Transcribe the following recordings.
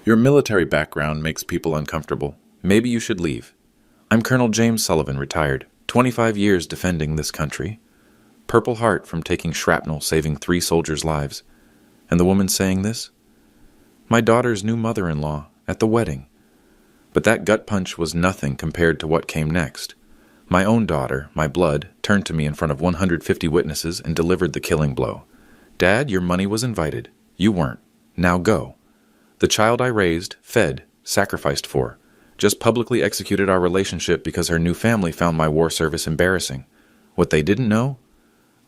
Your military background makes people uncomfortable. Maybe you should leave. I'm Colonel James Sullivan, retired. 25 years defending this country. Purple Heart from taking shrapnel, saving 3 soldiers' lives. And the woman saying this? My daughter's new mother-in-law at the wedding. But that gut punch was nothing compared to what came next. My own daughter, my blood, turned to me in front of 150 witnesses and delivered the killing blow. Dad, your money was invited. You weren't. Now go. The child I raised, fed, sacrificed for, just publicly executed our relationship because her new family found my war service embarrassing. What they didn't know?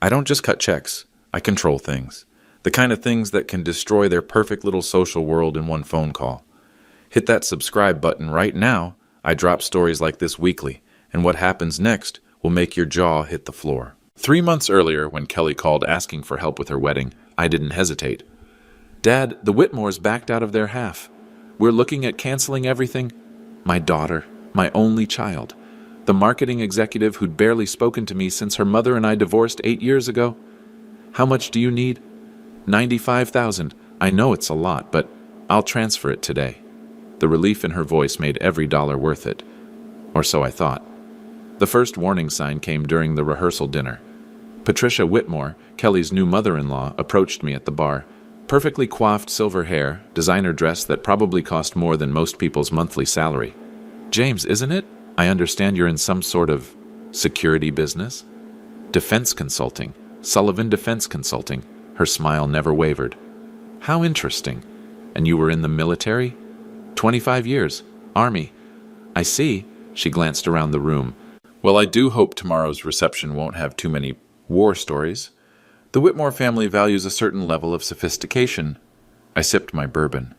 I don't just cut checks. I control things. The kind of things that can destroy their perfect little social world in one phone call. Hit that subscribe button right now. I drop stories like this weekly, and what happens next will make your jaw hit the floor. 3 months earlier, when Kelly called asking for help with her wedding, I didn't hesitate. Dad, the Whitmores backed out of their half. We're looking at canceling everything. My daughter, my only child, the marketing executive who'd barely spoken to me since her mother and I divorced 8 years ago. How much do you need? $95,000. I know it's a lot, but I'll transfer it today. The relief in her voice made every dollar worth it. Or so I thought. The first warning sign came during the rehearsal dinner. Patricia Whitmore, Kelly's new mother-in-law, approached me at the bar. Perfectly coiffed silver hair, designer dress that probably cost more than most people's monthly salary. James, isn't it? I understand you're in some sort of security business? Defense consulting. Sullivan Defense Consulting. Her smile never wavered. How interesting. And you were in the military? 25 years. Army. I see. She glanced around the room. Well, I do hope tomorrow's reception won't have too many war stories. The Whitmore family values a certain level of sophistication. I sipped my bourbon.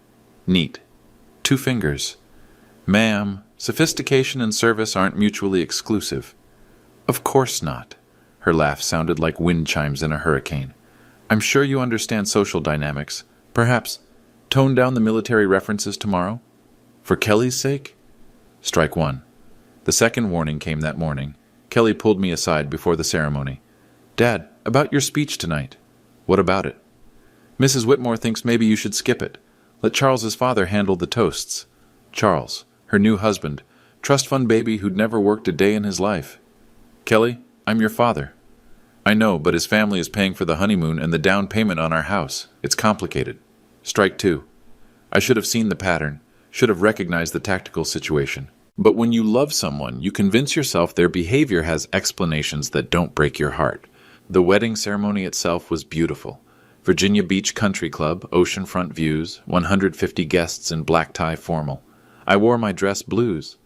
Neat. 2 fingers. Ma'am, sophistication and service aren't mutually exclusive. Of course not. Her laugh sounded like wind chimes in a hurricane. I'm sure you understand social dynamics. Perhaps tone down the military references tomorrow? For Kelly's sake? Strike 1. The second warning came that morning. Kelly pulled me aside before the ceremony. Dad, about your speech tonight. What about it? Mrs. Whitmore thinks maybe you should skip it. Let Charles's father handle the toasts. Charles, her new husband, trust fund baby who'd never worked a day in his life. Kelly, I'm your father. I know, but his family is paying for the honeymoon and the down payment on our house. It's complicated. Strike 2. I should have seen the pattern, should have recognized the tactical situation. But when you love someone, you convince yourself their behavior has explanations that don't break your heart. The wedding ceremony itself was beautiful. Virginia Beach Country Club, oceanfront views, 150 guests in black tie formal. I wore my dress blues.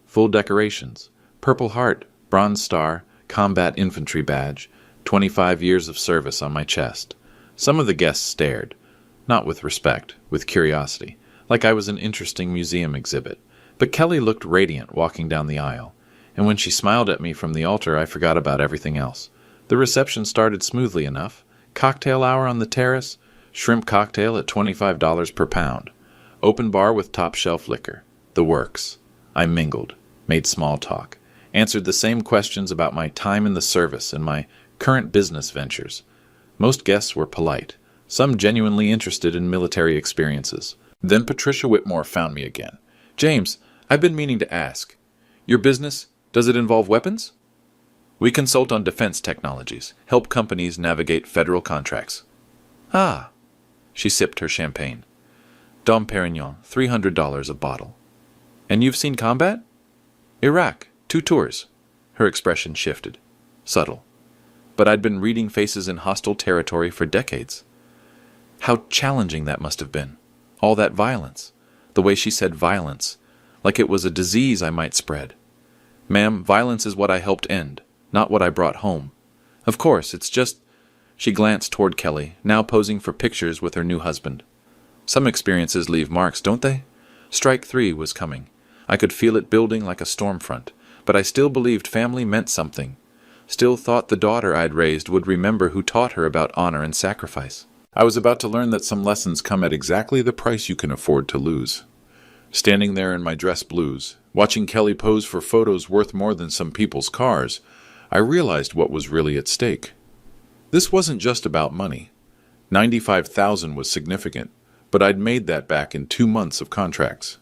Full decorations. Purple Heart, Bronze Star, Combat Infantry Badge, 25 years of service on my chest. Some of the guests stared. Not with respect, with curiosity, like I was an interesting museum exhibit. But Kelly looked radiant walking down the aisle, and when she smiled at me from the altar, I forgot about everything else. The reception started smoothly enough. Cocktail hour on the terrace, shrimp cocktail at $25 per pound. Open bar with top shelf liquor. The works. I mingled, made small talk, answered the same questions about my time in the service and my current business ventures. Most guests were polite, some genuinely interested in military experiences. Then Patricia Whitmore found me again. James, I've been meaning to ask. Your business, does it involve weapons? We consult on defense technologies, help companies navigate federal contracts. Ah, she sipped her champagne. Dom Perignon, $300 a bottle. And you've seen combat? Iraq, 2 tours. Her expression shifted. Subtle. But I'd been reading faces in hostile territory for decades. How challenging that must have been. All that violence. The way she said violence, like it was a disease I might spread. Ma'am, violence is what I helped end, not what I brought home. Of course, it's just... She glanced toward Kelly, now posing for pictures with her new husband. Some experiences leave marks, don't they? Strike 3 was coming. I could feel it building like a storm front, but I still believed family meant something. Still thought the daughter I'd raised would remember who taught her about honor and sacrifice. I was about to learn that some lessons come at exactly the price you can afford to lose. Standing there in my dress blues, watching Kelly pose for photos worth more than some people's cars, I realized what was really at stake. This wasn't just about money. $95,000 was significant, But I'd made that back in 2 months of contracts.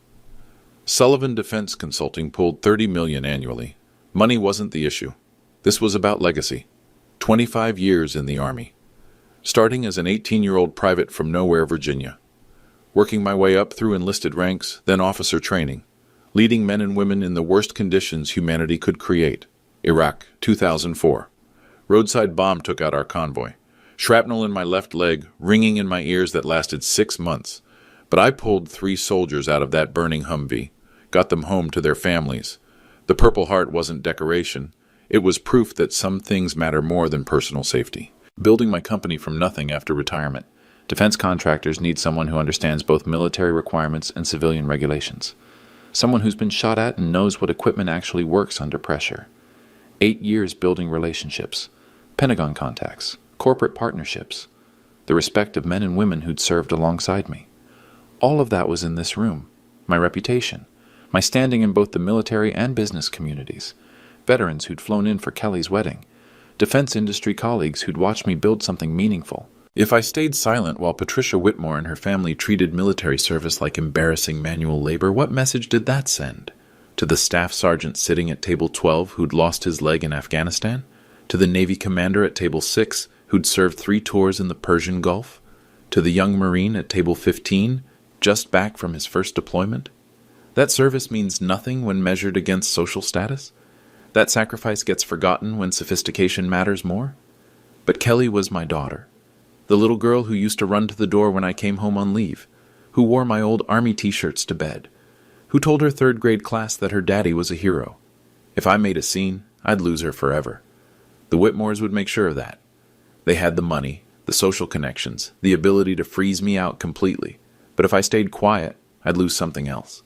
Sullivan Defense Consulting pulled $30 million annually. Money wasn't the issue. This was about legacy. 25 years in the Army. Starting as an 18-year-old private from nowhere, Virginia. Working my way up through enlisted ranks, then officer training. Leading men and women in the worst conditions humanity could create. Iraq, 2004. Roadside bomb took out our convoy. Shrapnel in my left leg, ringing in my ears that lasted 6 months. But I pulled 3 soldiers out of that burning Humvee, got them home to their families. The Purple Heart wasn't decoration. It was proof that some things matter more than personal safety. Building my company from nothing after retirement. Defense contractors need someone who understands both military requirements and civilian regulations. Someone who's been shot at and knows what equipment actually works under pressure. 8 years building relationships. Pentagon contacts. Corporate partnerships. The respect of men and women who'd served alongside me. All of that was in this room. My reputation. My standing in both the military and business communities. Veterans who'd flown in for Kelly's wedding. Defense industry colleagues who'd watched me build something meaningful. If I stayed silent while Patricia Whitmore and her family treated military service like embarrassing manual labor, what message did that send? To the staff sergeant sitting at table 12 who'd lost his leg in Afghanistan? To the Navy commander at table 6 who'd served 3 tours in the Persian Gulf? To the young Marine at table 15, just back from his first deployment? That service means nothing when measured against social status? That sacrifice gets forgotten when sophistication matters more? But Kelly was my daughter. The little girl who used to run to the door when I came home on leave, who wore my old Army t-shirts to bed, who told her 3rd grade class that her daddy was a hero. If I made a scene, I'd lose her forever. The Whitmores would make sure of that. They had the money, the social connections, the ability to freeze me out completely. But if I stayed quiet, I'd lose something else.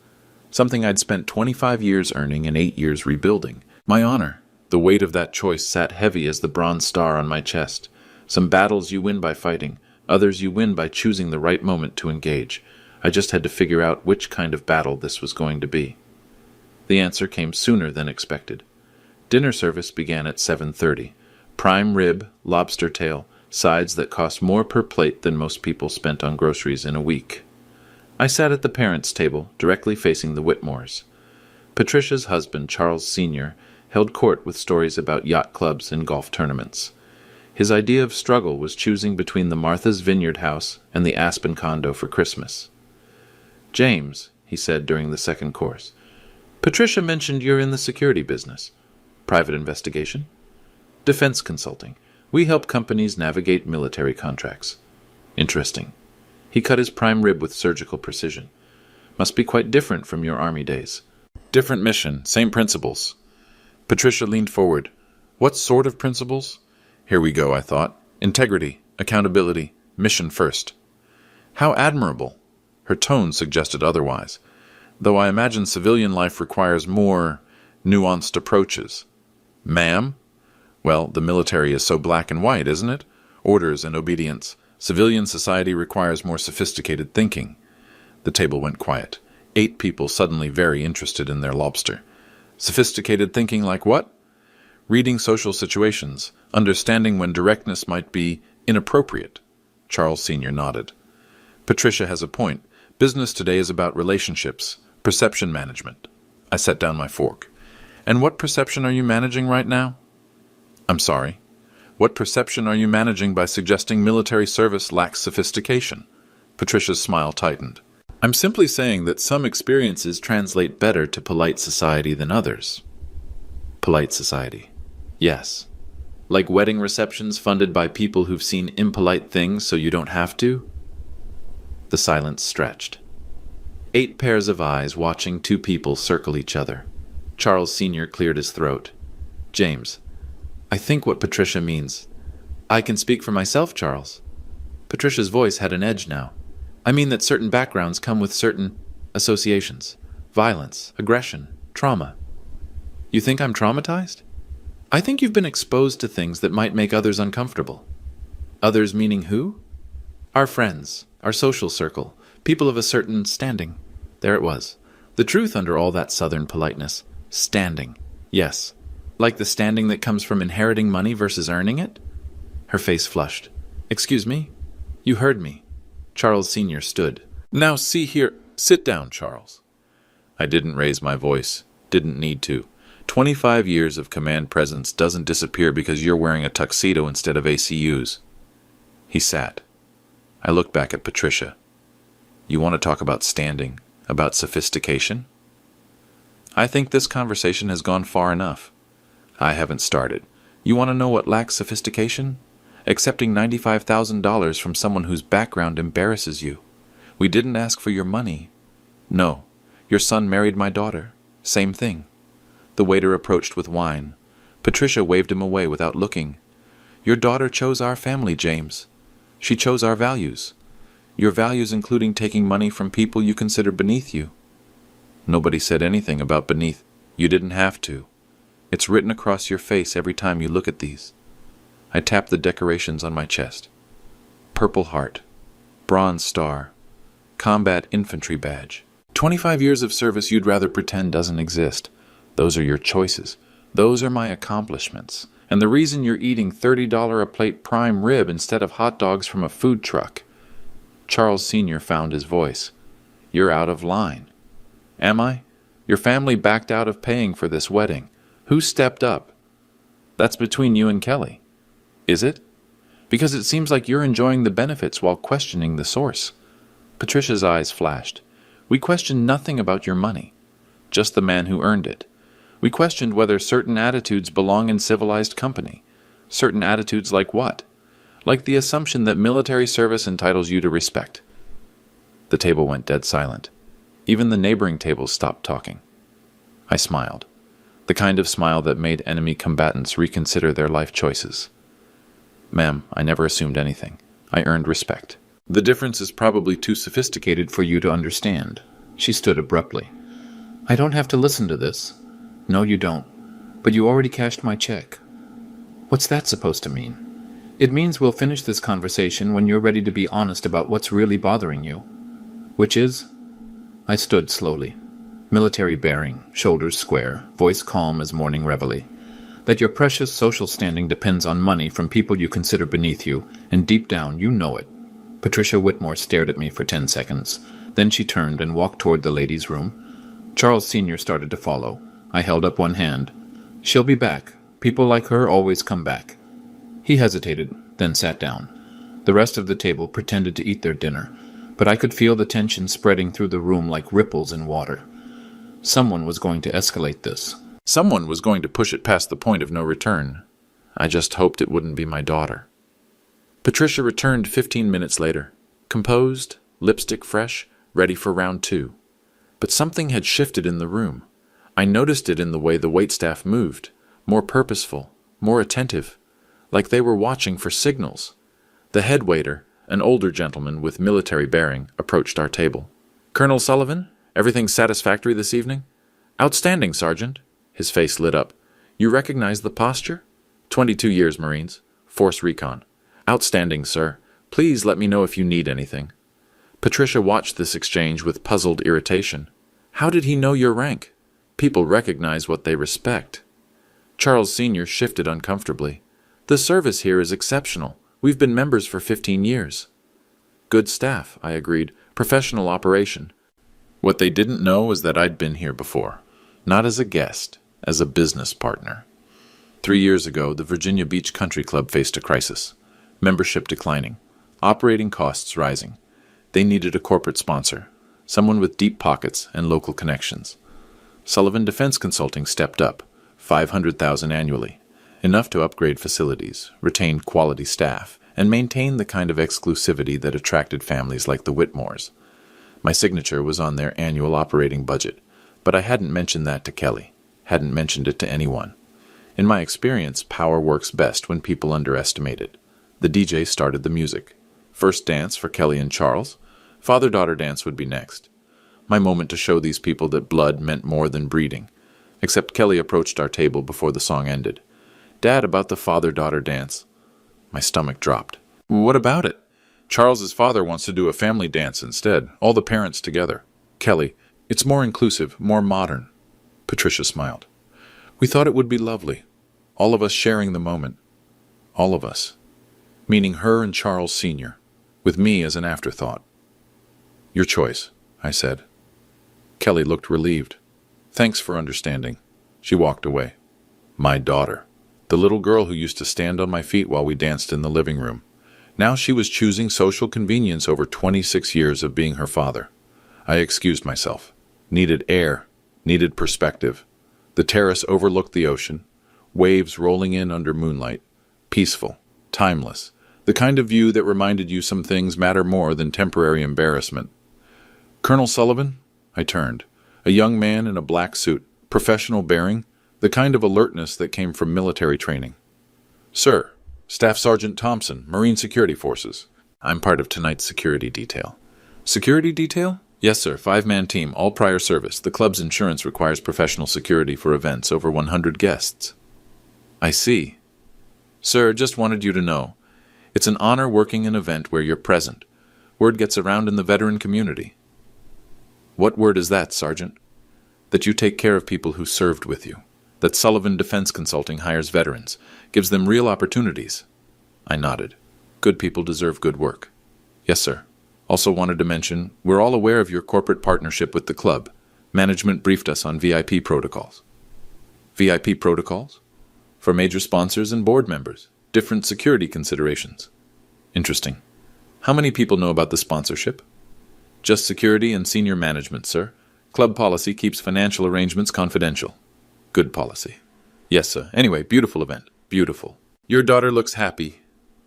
Something I'd spent 25 years earning and 8 years rebuilding. My honor. The weight of that choice sat heavy as the bronze star on my chest. Some battles you win by fighting, others you win by choosing the right moment to engage. I just had to figure out which kind of battle this was going to be. The answer came sooner than expected. Dinner service began at 7:30. Prime rib, lobster tail, sides that cost more per plate than most people spent on groceries in a week. I sat at the parents' table, directly facing the Whitmores. Patricia's husband, Charles Sr., held court with stories about yacht clubs and golf tournaments. His idea of struggle was choosing between the Martha's Vineyard house and the Aspen condo for Christmas. "James," he said during the second course, "Patricia mentioned you're in the security business. Private investigation? Defense consulting. We help companies navigate military contracts. Interesting." He cut his prime rib with surgical precision. "Must be quite different from your Army days." "Different mission, same principles." Patricia leaned forward. "What sort of principles?" Here we go, I thought. Integrity, accountability, mission first. How admirable. Her tone suggested otherwise, though I imagine civilian life requires more nuanced approaches. "Ma'am?" Well, the military is so black and white, isn't it? Orders and obedience. Civilian society requires more sophisticated thinking. The table went quiet. 8 people suddenly very interested in their lobster. Sophisticated thinking like what? Reading social situations, understanding when directness might be inappropriate. Charles Sr. nodded. Patricia has a point. Business today is about relationships, perception management. I set down my fork. And what perception are you managing right now? I'm sorry. What perception are you managing by suggesting military service lacks sophistication? Patricia's smile tightened. I'm simply saying that some experiences translate better to polite society than others. Polite society. Yes. Like wedding receptions funded by people who've seen impolite things so you don't have to? The silence stretched. 8 pairs of eyes watching 2 people circle each other. Charles Sr. cleared his throat. "James, I think what Patricia means. I can speak for myself, Charles." Patricia's voice had an edge now. "I mean that certain backgrounds come with certain associations. Violence, aggression, trauma. You think I'm traumatized? I think you've been exposed to things that might make others uncomfortable." Others meaning who? Our friends, our social circle, people of a certain standing. There it was. The truth under all that southern politeness. Standing. Yes. Like the standing that comes from inheriting money versus earning it? Her face flushed. "Excuse me? You heard me." Charles Sr. stood. Now see here, sit down, Charles. I didn't raise my voice, didn't need to. 25 years of command presence doesn't disappear because you're wearing a tuxedo instead of ACUs. He sat. I looked back at Patricia. You want to talk about standing, about sophistication? I think this conversation has gone far enough. I haven't started. You want to know what lacks sophistication? Accepting $95,000 from someone whose background embarrasses you. We didn't ask for your money. No, your son married my daughter. Same thing. The waiter approached with wine. Patricia waved him away without looking. Your daughter chose our family, James. She chose our values. Your values including taking money from people you consider beneath you. Nobody said anything about beneath. You didn't have to. It's written across your face every time you look at these. I tapped the decorations on my chest. Purple Heart. Bronze Star. Combat Infantry Badge. 25 years of service you'd rather pretend doesn't exist. Those are your choices. Those are my accomplishments. And the reason you're eating $30 a plate prime rib instead of hot dogs from a food truck. Charles Sr. found his voice. You're out of line. Am I? Your family backed out of paying for this wedding. Who stepped up? That's between you and Kelly. Is it? Because it seems like you're enjoying the benefits while questioning the source. Patricia's eyes flashed. We questioned nothing about your money, just the man who earned it. We questioned whether certain attitudes belong in civilized company. Certain attitudes like what? Like the assumption that military service entitles you to respect. The table went dead silent. Even the neighboring tables stopped talking. I smiled. The kind of smile that made enemy combatants reconsider their life choices. Ma'am, I never assumed anything. I earned respect. The difference is probably too sophisticated for you to understand. She stood abruptly. I don't have to listen to this. No, you don't. But you already cashed my check. What's that supposed to mean? It means we'll finish this conversation when you're ready to be honest about what's really bothering you. Which is? I stood slowly. Military bearing, shoulders square, voice calm as morning reveille. That your precious social standing depends on money from people you consider beneath you, and deep down you know it. Patricia Whitmore stared at me for 10 seconds. Then she turned and walked toward the ladies' room. Charles Sr. started to follow. I held up one hand. She'll be back. People like her always come back. He hesitated, then sat down. The rest of the table pretended to eat their dinner, but I could feel the tension spreading through the room like ripples in water. Someone was going to escalate this. Someone was going to push it past the point of no return. I just hoped it wouldn't be my daughter. Patricia returned 15 minutes later, composed, lipstick fresh, ready for round 2. But something had shifted in the room. I noticed it in the way the waitstaff moved, more purposeful, more attentive, like they were watching for signals. The head waiter, an older gentleman with military bearing, approached our table. Colonel Sullivan, everything satisfactory this evening? Outstanding, Sergeant. His face lit up. You recognize the posture? 22 years, Marines. Force Recon. Outstanding, sir. Please let me know if you need anything. Patricia watched this exchange with puzzled irritation. How did he know your rank? People recognize what they respect. Charles Sr. shifted uncomfortably. The service here is exceptional. We've been members for 15 years. Good staff, I agreed. Professional operation. What they didn't know was that I'd been here before. Not as a guest, as a business partner. 3 years ago, the Virginia Beach Country Club faced a crisis. Membership declining. Operating costs rising. They needed a corporate sponsor. Someone with deep pockets and local connections. Sullivan Defense Consulting stepped up. $500,000 annually. Enough to upgrade facilities, retain quality staff, and maintain the kind of exclusivity that attracted families like the Whitmores. My signature was on their annual operating budget, but I hadn't mentioned that to Kelly, hadn't mentioned it to anyone. In my experience, power works best when people underestimate it. The DJ started the music. First dance for Kelly and Charles. Father-daughter dance would be next. My moment to show these people that blood meant more than breeding. Except Kelly approached our table before the song ended. Dad, about the father-daughter dance. My stomach dropped. What about it? Charles's father wants to do a family dance instead, all the parents together. Kelly, it's more inclusive, more modern. Patricia smiled. We thought it would be lovely. All of us sharing the moment. All of us. Meaning her and Charles Sr., with me as an afterthought. Your choice, I said. Kelly looked relieved. Thanks for understanding. She walked away. My daughter. The little girl who used to stand on my feet while we danced in the living room. Now she was choosing social convenience over 26 years of being her father. I excused myself. Needed air. Needed perspective. The terrace overlooked the ocean. Waves rolling in under moonlight. Peaceful. Timeless. The kind of view that reminded you some things matter more than temporary embarrassment. Colonel Sullivan? I turned. A young man in a black suit. Professional bearing. The kind of alertness that came from military training. Sir, Staff Sergeant Thompson, Marine Security Forces. I'm part of tonight's security detail. Security detail? Yes, sir. 5-man team, all prior service. The club's insurance requires professional security for events over 100 guests. I see. Sir, just wanted you to know. It's an honor working an event where you're present. Word gets around in the veteran community. What word is that, Sergeant? That you take care of people who served with you. That Sullivan Defense Consulting hires veterans, gives them real opportunities. I nodded. Good people deserve good work. Yes, sir. Also wanted to mention, we're all aware of your corporate partnership with the club. Management briefed us on VIP protocols. VIP protocols? For major sponsors and board members. Different security considerations. Interesting. How many people know about the sponsorship? Just security and senior management, sir. Club policy keeps financial arrangements confidential. Good policy. Yes, sir. Anyway, beautiful event. Beautiful. Your daughter looks happy.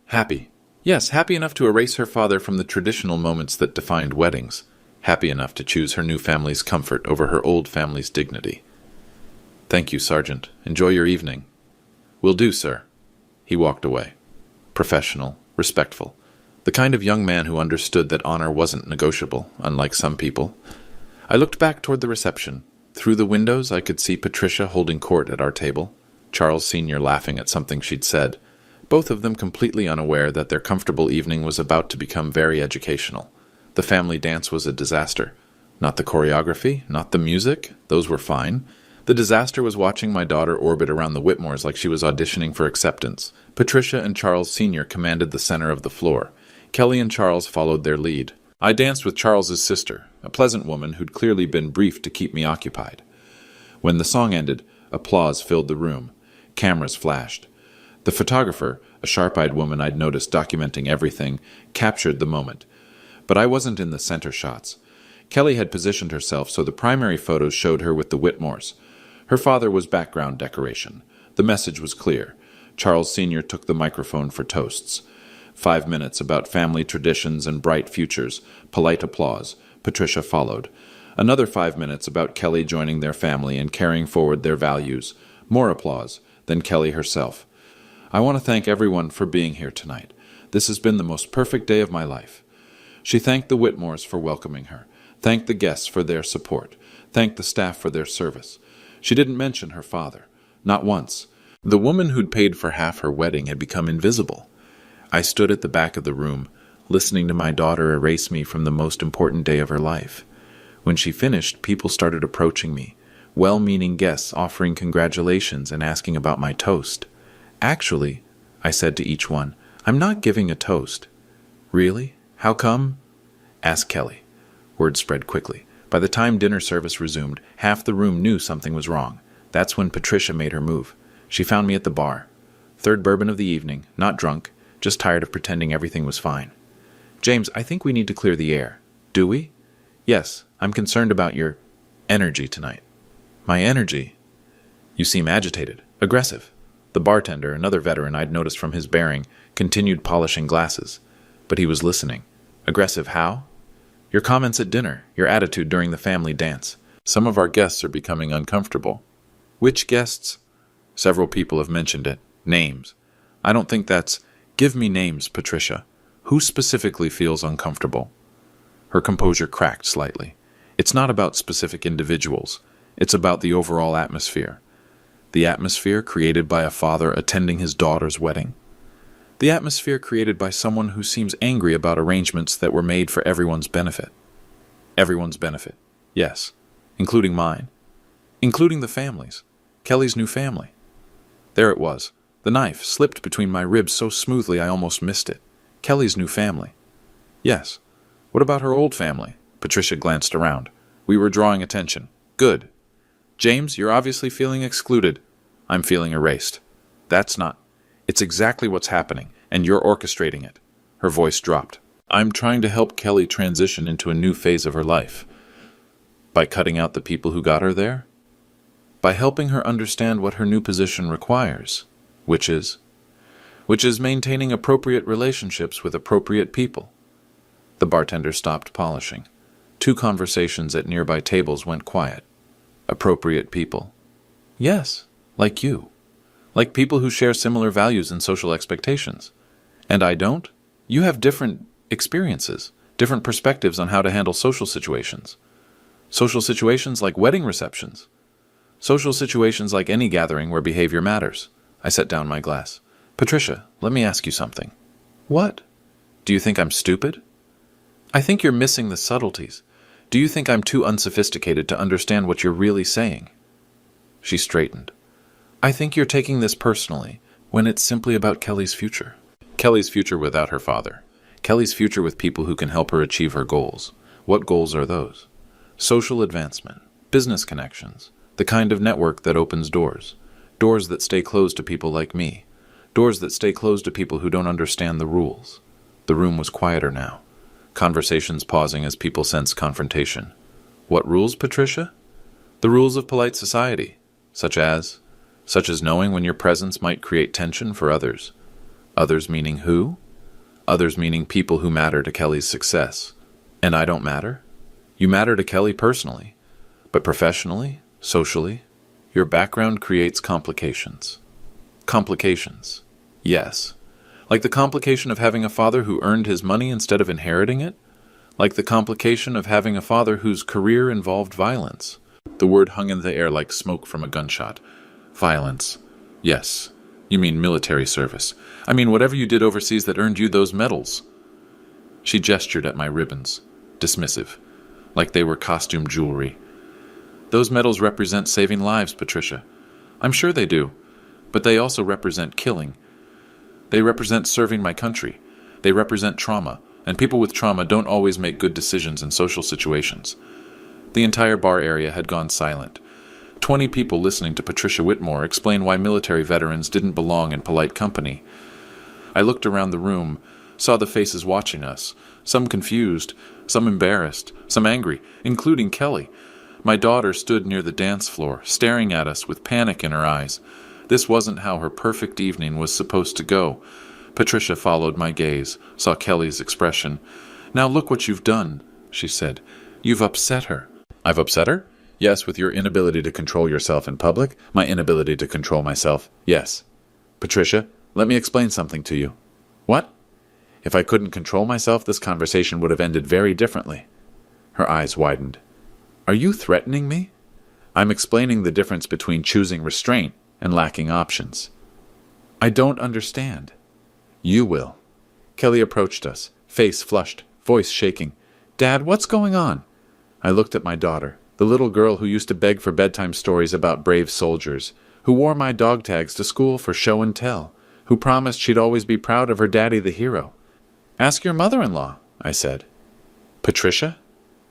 Happy. Yes, happy enough to erase her father from the traditional moments that defined weddings. Happy enough to choose her new family's comfort over her old family's dignity. Thank you, Sergeant. Enjoy your evening. Will do, sir. He walked away. Professional, respectful. The kind of young man who understood that honor wasn't negotiable, unlike some people. I looked back toward the reception. Through the windows, I could see Patricia holding court at our table, Charles Sr. laughing at something she'd said, both of them completely unaware that their comfortable evening was about to become very educational. The family dance was a disaster. Not the choreography, not the music, those were fine. The disaster was watching my daughter orbit around the Whitmores like she was auditioning for acceptance. Patricia and Charles Sr. commanded the center of the floor. Kelly and Charles followed their lead. I danced with Charles's sister, a pleasant woman who'd clearly been briefed to keep me occupied. When the song ended, applause filled the room. Cameras flashed. The photographer, a sharp-eyed woman I'd noticed documenting everything, captured the moment. But I wasn't in the center shots. Kelly had positioned herself so the primary photos showed her with the Whitmores. Her father was background decoration. The message was clear. Charles Sr. took the microphone for toasts. 5 minutes about family traditions and bright futures. Polite applause. Patricia followed. Another 5 minutes about Kelly joining their family and carrying forward their values. More applause. Then Kelly herself. I want to thank everyone for being here tonight. This has been the most perfect day of my life. She thanked the Whitmores for welcoming her, thanked the guests for their support, thanked the staff for their service. She didn't mention her father. Not once. The woman who'd paid for half her wedding had become invisible. I stood at the back of the room, listening to my daughter erase me from the most important day of her life. When she finished, people started approaching me, well-meaning guests offering congratulations and asking about my toast. Actually, I said to each one, I'm not giving a toast. Really? How come? Asked Kelly. Word spread quickly. By the time dinner service resumed, half the room knew something was wrong. That's when Patricia made her move. She found me at the bar. Third bourbon of the evening, not drunk, just tired of pretending everything was fine. James, I think we need to clear the air. Do we? Yes, I'm concerned about your energy tonight. My energy? You seem agitated, aggressive. The bartender, another veteran I'd noticed from his bearing, continued polishing glasses. But he was listening. Aggressive how? Your comments at dinner, your attitude during the family dance. Some of our guests are becoming uncomfortable. Which guests? Several people have mentioned it. Names. I don't think that's... Give me names, Patricia. Who specifically feels uncomfortable? Her composure cracked slightly. It's not about specific individuals. It's about the overall atmosphere. The atmosphere created by a father attending his daughter's wedding. The atmosphere created by someone who seems angry about arrangements that were made for everyone's benefit. Everyone's benefit, yes, including mine. Including the family's. Kelly's new family. There it was. The knife slipped between my ribs so smoothly I almost missed it. Kelly's new family. Yes. What about her old family? Patricia glanced around. We were drawing attention. Good. James, you're obviously feeling excluded. I'm feeling erased. That's not. It's exactly what's happening, and you're orchestrating it. Her voice dropped. I'm trying to help Kelly transition into a new phase of her life. By cutting out the people who got her there? By helping her understand what her new position requires, which is maintaining appropriate relationships with appropriate people. The bartender stopped polishing. 2 conversations at nearby tables went quiet. Appropriate people. Yes, like you. Like people who share similar values and social expectations. And I don't? You have different experiences, different perspectives on how to handle social situations. Social situations like wedding receptions. Social situations like any gathering where behavior matters. I set down my glass. Patricia, let me ask you something. What? Do you think I'm stupid? I think you're missing the subtleties. Do you think I'm too unsophisticated to understand what you're really saying? She straightened. I think you're taking this personally, when it's simply about Kelly's future. Kelly's future without her father. Kelly's future with people who can help her achieve her goals. What goals are those? Social advancement, business connections, the kind of network that opens doors. Doors that stay closed to people like me. Doors that stay closed to people who don't understand the rules. The room was quieter now. Conversations pausing as people sensed confrontation. What rules, Patricia? The rules of polite society, such as knowing when your presence might create tension for others. Others meaning who? Others meaning people who matter to Kelly's success. And I don't matter? You matter to Kelly personally, but professionally, socially, your background creates complications. Complications. Yes. Like the complication of having a father who earned his money instead of inheriting it? Like the complication of having a father whose career involved violence. The word hung in the air like smoke from a gunshot. Violence. Yes. You mean military service. I mean whatever you did overseas that earned you those medals. She gestured at my ribbons, dismissive, like they were costume jewelry. Those medals represent saving lives, Patricia. I'm sure they do, but they also represent killing. They represent serving my country. They represent trauma, and people with trauma don't always make good decisions in social situations. The entire bar area had gone silent. 20 people listening to Patricia Whitmore explain why military veterans didn't belong in polite company. I looked around the room, saw the faces watching us, some confused, some embarrassed, some angry, including Kelly. My daughter stood near the dance floor, staring at us with panic in her eyes. This wasn't how her perfect evening was supposed to go. Patricia followed my gaze, saw Kelly's expression. Now look what you've done, she said. You've upset her. I've upset her? Yes, with your inability to control yourself in public, my inability to control myself. Yes. Patricia, let me explain something to you. What? If I couldn't control myself, this conversation would have ended very differently. Her eyes widened. Are you threatening me? I'm explaining the difference between choosing restraint and lacking options. I don't understand. You will. Kelly approached us, face flushed, voice shaking. Dad, what's going on? I looked at my daughter, the little girl who used to beg for bedtime stories about brave soldiers, who wore my dog tags to school for show and tell, who promised she'd always be proud of her daddy the hero. Ask your mother-in-law, I said. Patricia?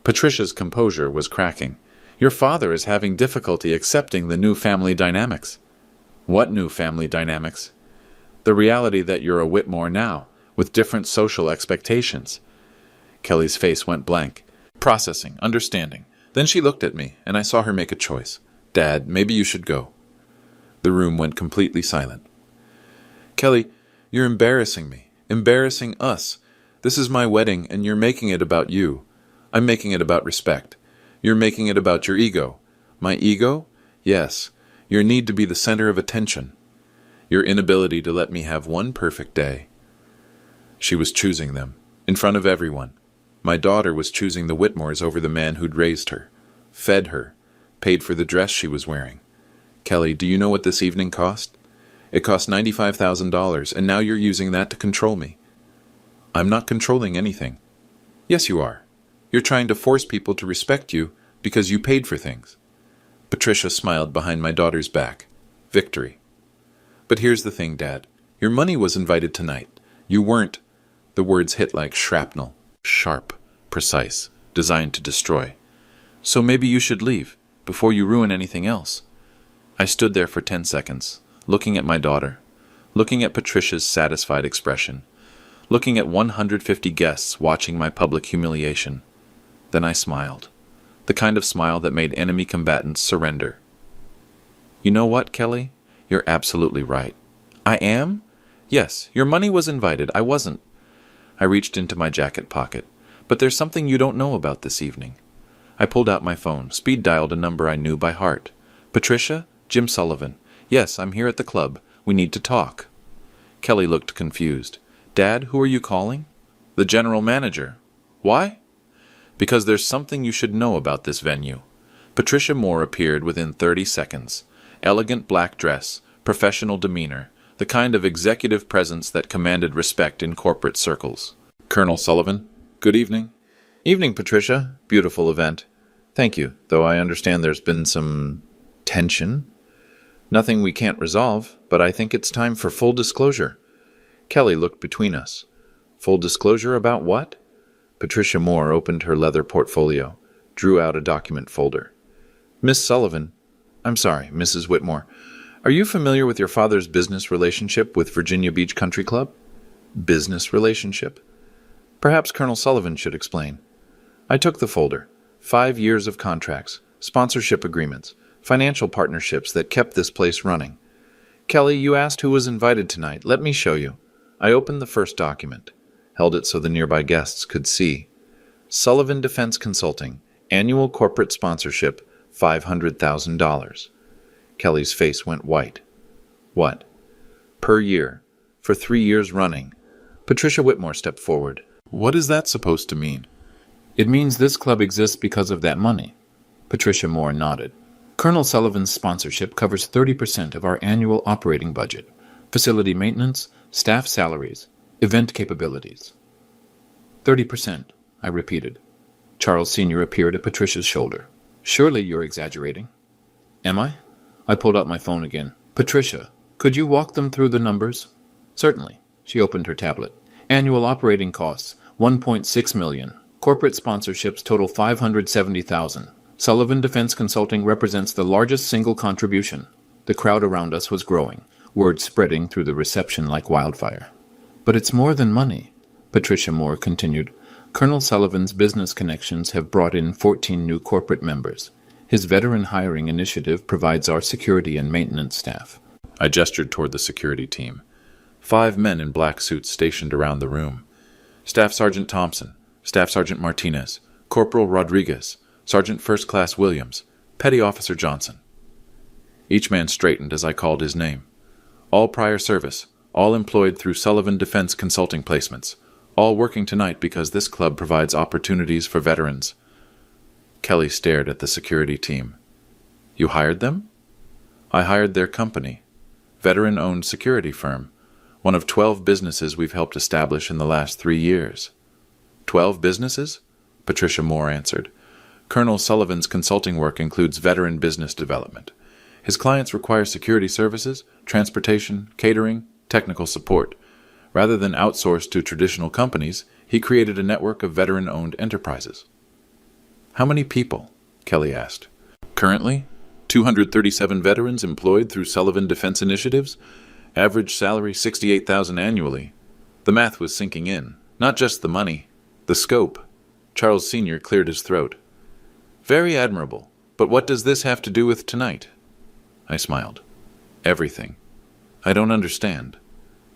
Patricia's composure was cracking. Your father is having difficulty accepting the new family dynamics. What new family dynamics? The reality that you're a Whitmore now, with different social expectations. Kelly's face went blank. Processing, understanding. Then she looked at me, and I saw her make a choice. Dad, maybe you should go. The room went completely silent. Kelly, you're embarrassing me. Embarrassing us. This is my wedding, and you're making it about you. I'm making it about respect. You're making it about your ego. My ego? Yes. Your need to be the center of attention. Your inability to let me have one perfect day. She was choosing them, in front of everyone. My daughter was choosing the Whitmores over the man who'd raised her, fed her, paid for the dress she was wearing. Kelly, do you know what this evening cost? It cost $95,000, and now you're using that to control me. I'm not controlling anything. Yes, you are. You're trying to force people to respect you because you paid for things. Patricia smiled behind my daughter's back. Victory. But here's the thing, Dad. Your money was invited tonight. You weren't. The words hit like shrapnel. Sharp. Precise. designed to destroy. So maybe you should leave, before you ruin anything else. I stood there for 10 seconds, looking at my daughter, looking at Patricia's satisfied expression, looking at 150 guests watching my public humiliation. Then I smiled, the kind of smile that made enemy combatants surrender. You know what, Kelly? You're absolutely right. I am? Yes, your money was invited. I wasn't. I reached into my jacket pocket. But there's something you don't know about this evening. I pulled out my phone, speed-dialed a number I knew by heart. Patricia? Jim Sullivan. Yes, I'm here at the club. We need to talk. Kelly looked confused. Dad, who are you calling? The general manager. Why? Because there's something you should know about this venue. Patricia Moore appeared within 30 seconds. Elegant black dress, professional demeanor, the kind of executive presence that commanded respect in corporate circles. Colonel Sullivan, good evening. Evening, Patricia. Beautiful event. Thank you, though I understand there's been some tension. Nothing we can't resolve, but I think it's time for full disclosure. Kelly looked between us. Full disclosure about what? Patricia Moore opened her leather portfolio, drew out a document folder. Miss Sullivan, I'm sorry, Mrs. Whitmore, are you familiar with your father's business relationship with Virginia Beach Country Club? Business relationship? Perhaps Colonel Sullivan should explain. I took the folder. 5 years of contracts, sponsorship agreements, financial partnerships that kept this place running. Kelly, you asked who was invited tonight. Let me show you. I opened the first document, held it so the nearby guests could see. Sullivan Defense Consulting, annual corporate sponsorship, $500,000. Kelly's face went white. What? Per year, for 3 years running. Patricia Whitmore stepped forward. What is that supposed to mean? It means this club exists because of that money. Patricia Moore nodded. Colonel Sullivan's sponsorship covers 30% of our annual operating budget, facility maintenance, staff salaries, event capabilities. 30%, I repeated. Charles Sr. appeared at Patricia's shoulder. Surely you're exaggerating. Am I? I pulled out my phone again. Patricia, could you walk them through the numbers? Certainly. She opened her tablet. Annual operating costs, $1.6 million. Corporate sponsorships total $570,000. Sullivan Defense Consulting represents the largest single contribution. The crowd around us was growing, word spreading through the reception like wildfire. But it's more than money, Patricia Moore continued. Colonel Sullivan's business connections have brought in 14 new corporate members. His veteran hiring initiative provides our security and maintenance staff. I gestured toward the security team. 5 men in black suits stationed around the room. Staff Sergeant Thompson, Staff Sergeant Martinez, Corporal Rodriguez, Sergeant First Class Williams, Petty Officer Johnson. Each man straightened as I called his name. All prior service, all employed through Sullivan Defense Consulting placements, all working tonight because this club provides opportunities for veterans. Kelly stared at the security team. You hired them? I hired their company, veteran-owned security firm, one of 12 businesses we've helped establish in the last 3 years. 12 businesses? Patricia Moore answered. Colonel Sullivan's consulting work includes veteran business development. His clients require security services, transportation, catering, technical support. Rather than outsource to traditional companies, he created a network of veteran-owned enterprises. How many people? Kelly asked. Currently, 237 veterans employed through Sullivan Defense Initiatives. Average salary $68,000 annually. The math was sinking in. Not just the money, the scope. Charles Sr. cleared his throat. Very admirable. But what does this have to do with tonight? I smiled. Everything. I don't understand.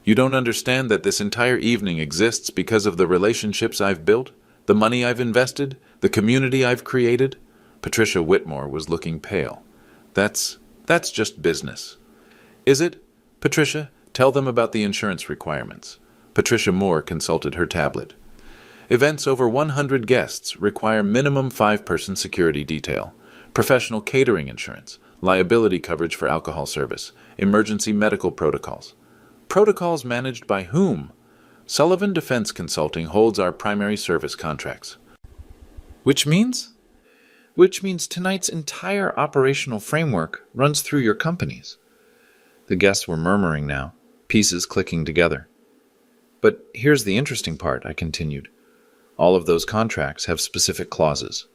You don't understand that this entire evening exists because of the relationships I've built, the money I've invested, the community I've created? Patricia Whitmore was looking pale. That's just business. Is it? Patricia, tell them about the insurance requirements. Patricia Moore consulted her tablet. Events over 100 guests require minimum 5-person security detail, professional catering insurance, liability coverage for alcohol service, emergency medical protocols. Protocols managed by whom? Sullivan Defense Consulting holds our primary service contracts. Which means tonight's entire operational framework runs through your companies. The guests were murmuring now, pieces clicking together. But here's the interesting part, I continued. All of those contracts have specific clauses.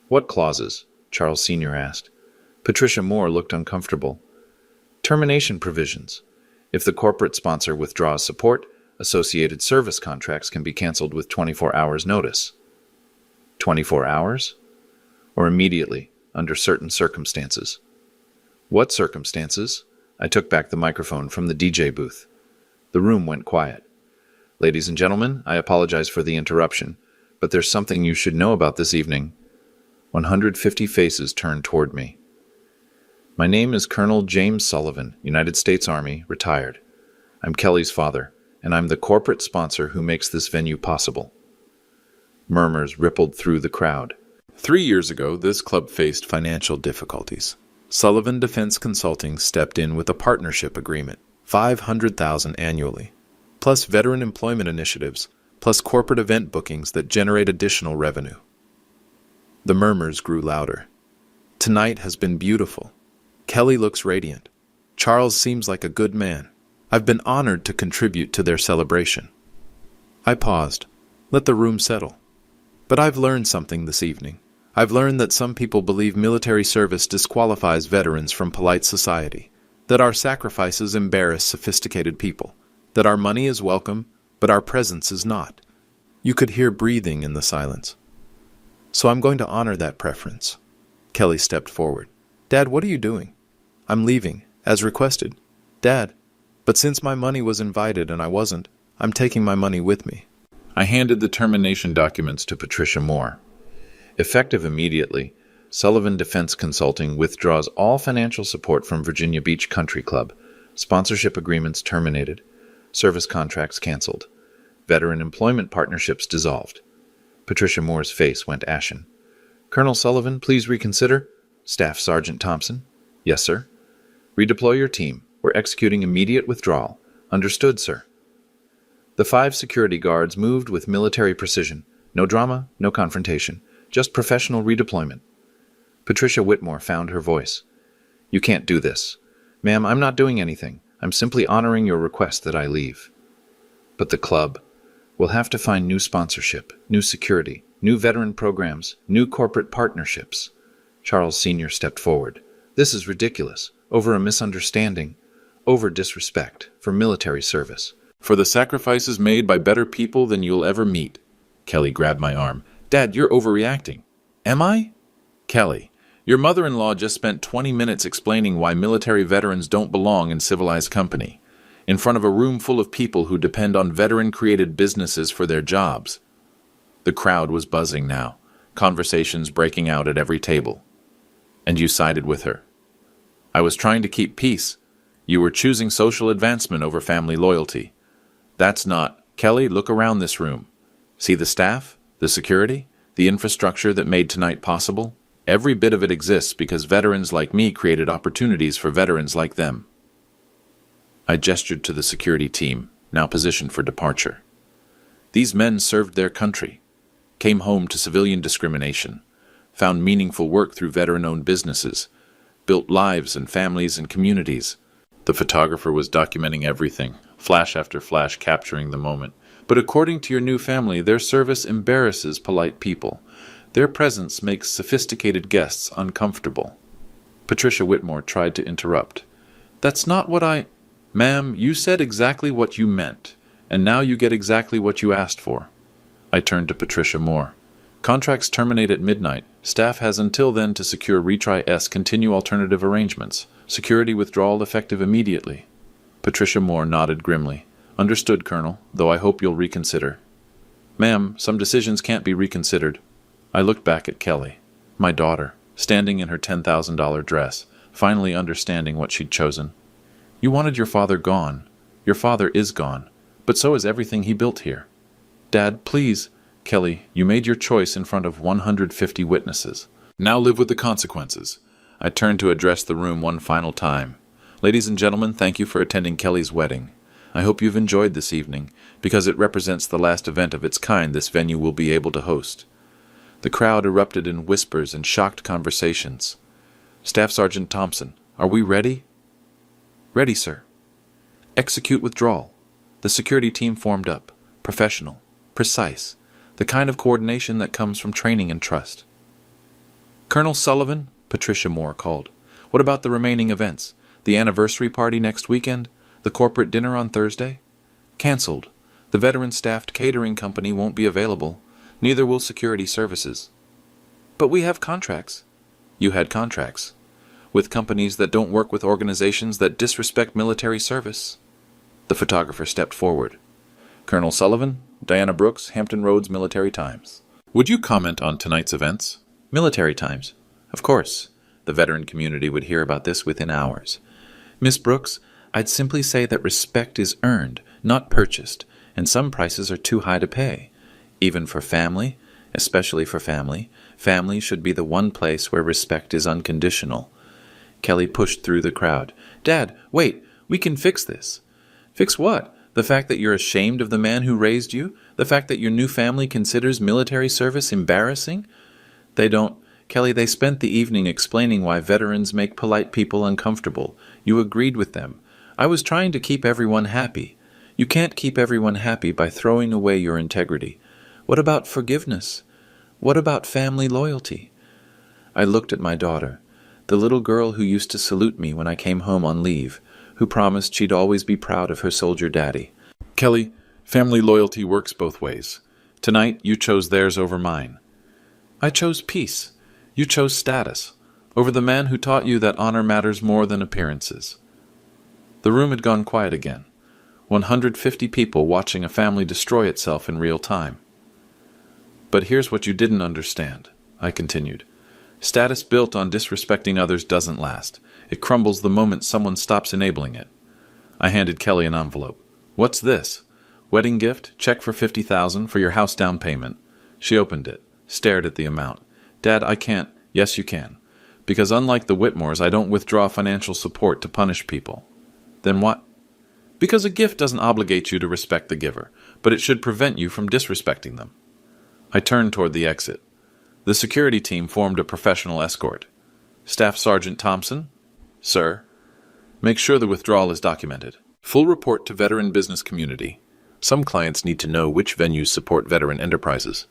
What clauses? Charles Sr. asked. Patricia Moore looked uncomfortable. Termination provisions. If the corporate sponsor withdraws support, associated service contracts can be canceled with 24 hours notice. 24 hours? Or immediately, under certain circumstances. What circumstances? I took back the microphone from the DJ booth. The room went quiet. Ladies and gentlemen, I apologize for the interruption, but there's something you should know about this evening. 150 faces turned toward me. My name is Colonel James Sullivan, United States Army, retired. I'm Kelly's father, and I'm the corporate sponsor who makes this venue possible. Murmurs rippled through the crowd. 3 years ago, this club faced financial difficulties. Sullivan Defense Consulting stepped in with a partnership agreement, $500,000 annually, plus veteran employment initiatives, plus corporate event bookings that generate additional revenue. The murmurs grew louder. Tonight has been beautiful. Kelly looks radiant. Charles seems like a good man. I've been honored to contribute to their celebration. I paused. Let the room settle. But I've learned something this evening. I've learned that some people believe military service disqualifies veterans from polite society, that our sacrifices embarrass sophisticated people, that our money is welcome, but our presence is not. You could hear breathing in the silence. So I'm going to honor that preference. Kelly stepped forward. Dad, what are you doing? I'm leaving, as requested. Dad, but since my money was invited and I wasn't, I'm taking my money with me. I handed the termination documents to Patricia Moore. Effective immediately, Sullivan Defense Consulting withdraws all financial support from Virginia Beach Country Club. Sponsorship agreements terminated. Service contracts canceled. Veteran employment partnerships dissolved. Patricia Moore's face went ashen. Colonel Sullivan, please reconsider. Staff Sergeant Thompson. Yes, sir. Redeploy your team. We're executing immediate withdrawal. Understood, sir. The 5 security guards moved with military precision. No drama, no confrontation. Just professional redeployment. Patricia Whitmore found her voice. You can't do this. Ma'am, I'm not doing anything. I'm simply honoring your request that I leave. But the club will have to find new sponsorship, new security, new veteran programs, new corporate partnerships. Charles Sr. stepped forward. This is ridiculous. Over a misunderstanding. Over disrespect for military service. For the sacrifices made by better people than you'll ever meet. Kelly grabbed my arm. Dad, you're overreacting. Am I? Kelly, your mother-in-law just spent 20 minutes explaining why military veterans don't belong in civilized company, in front of a room full of people who depend on veteran-created businesses for their jobs. The crowd was buzzing now, conversations breaking out at every table. And you sided with her. I was trying to keep peace. You were choosing social advancement over family loyalty. That's not... Kelly, look around this room. See the staff? The security? The infrastructure that made tonight possible? Every bit of it exists because veterans like me created opportunities for veterans like them. I gestured to the security team, now positioned for departure. These men served their country, came home to civilian discrimination, found meaningful work through veteran-owned businesses, built lives and families and communities. The photographer was documenting everything, flash after flash capturing the moment. But according to your new family, their service embarrasses polite people. Their presence makes sophisticated guests uncomfortable. Patricia Whitmore tried to interrupt. That's not what I... Ma'am, you said exactly what you meant, and now you get exactly what you asked for. I turned to Patricia Moore. Contracts terminate at midnight. Staff has until then to secure retry S continue alternative arrangements. Security withdrawal effective immediately. Patricia Moore nodded grimly. Understood, Colonel, though I hope you'll reconsider. Ma'am, some decisions can't be reconsidered. I looked back at Kelly, my daughter, standing in her $10,000 dress, finally understanding what she'd chosen. You wanted your father gone. Your father is gone, but so is everything he built here. Dad, please. Kelly, you made your choice in front of 150 witnesses. Now live with the consequences. I turned to address the room one final time. Ladies and gentlemen, thank you for attending Kelly's wedding. I hope you've enjoyed this evening, because it represents the last event of its kind this venue will be able to host. The crowd erupted in whispers and shocked conversations. Staff Sergeant Thompson, are we ready? Ready, sir. Execute withdrawal. The security team formed up. Professional. Precise. The kind of coordination that comes from training and trust. Colonel Sullivan, Patricia Moore called. What about the remaining events? The anniversary party next weekend? The corporate dinner on Thursday? Cancelled. The veteran-staffed catering company won't be available. Neither will security services. But we have contracts. You had contracts. With companies that don't work with organizations that disrespect military service. The photographer stepped forward. Colonel Sullivan, Diana Brooks, Hampton Roads Military Times. Would you comment on tonight's events? Military Times. Of course. The veteran community would hear about this within hours. Miss Brooks, I'd simply say that respect is earned, not purchased, and some prices are too high to pay. Even for family, especially for family, family should be the one place where respect is unconditional. Kelly pushed through the crowd. Dad, wait, we can fix this. Fix what? The fact that you're ashamed of the man who raised you? The fact that your new family considers military service embarrassing? Kelly, they spent the evening explaining why veterans make polite people uncomfortable. You agreed with them. I was trying to keep everyone happy. You can't keep everyone happy by throwing away your integrity. What about forgiveness? What about family loyalty? I looked at my daughter, the little girl who used to salute me when I came home on leave, who promised she'd always be proud of her soldier daddy. Kelly, family loyalty works both ways. Tonight, you chose theirs over mine. I chose peace. You chose status, over the man who taught you that honor matters more than appearances. The room had gone quiet again. 150 people watching a family destroy itself in real time. But here's what you didn't understand, I continued. Status built on disrespecting others doesn't last. It crumbles the moment someone stops enabling it. I handed Kelly an envelope. What's this? Wedding gift, check for $50,000 for your house down payment. She opened it, stared at the amount. Dad, I can't. Yes, you can. Because unlike the Whitmores, I don't withdraw financial support to punish people. Then what? Because a gift doesn't obligate you to respect the giver, but it should prevent you from disrespecting them. I turned toward the exit. The security team formed a professional escort. Staff Sergeant Thompson? Sir. Make sure the withdrawal is documented. Full report to veteran business community. Some clients need to know which venues support veteran enterprises.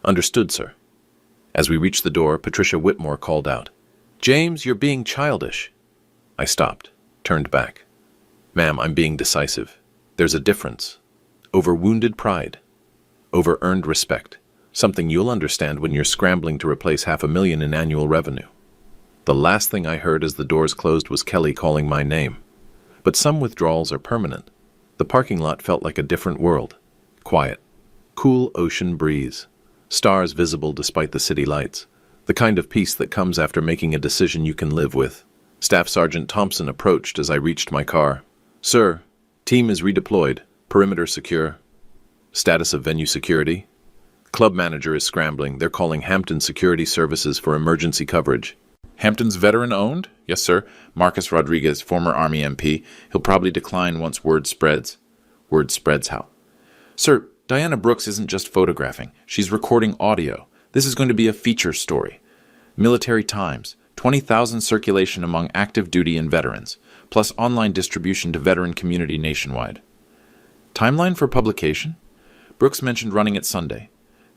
Understood, sir. As we reached the door, Patricia Whitmore called out, James, you're being childish. I stopped, turned back. Ma'am, I'm being decisive. There's a difference. Over wounded pride. Over earned respect. Something you'll understand when you're scrambling to replace $500,000 in annual revenue. The last thing I heard as the doors closed was Kelly calling my name. But some withdrawals are permanent. The parking lot felt like a different world. Quiet. Cool ocean breeze. Stars visible despite the city lights. The kind of peace that comes after making a decision you can live with. Staff Sergeant Thompson approached as I reached my car. Sir, team is redeployed. Perimeter secure. Status of venue security. Club manager is scrambling. They're calling Hampton Security Services for emergency coverage. Hampton's veteran-owned? Yes, sir. Marcus Rodriguez, former Army MP. He'll probably decline once word spreads. Word spreads how? Sir, Diana Brooks isn't just photographing. She's recording audio. This is going to be a feature story. Military Times. 20,000 circulation among active duty and veterans, plus online distribution to veteran community nationwide. Timeline for publication? Brooks mentioned running it Sunday.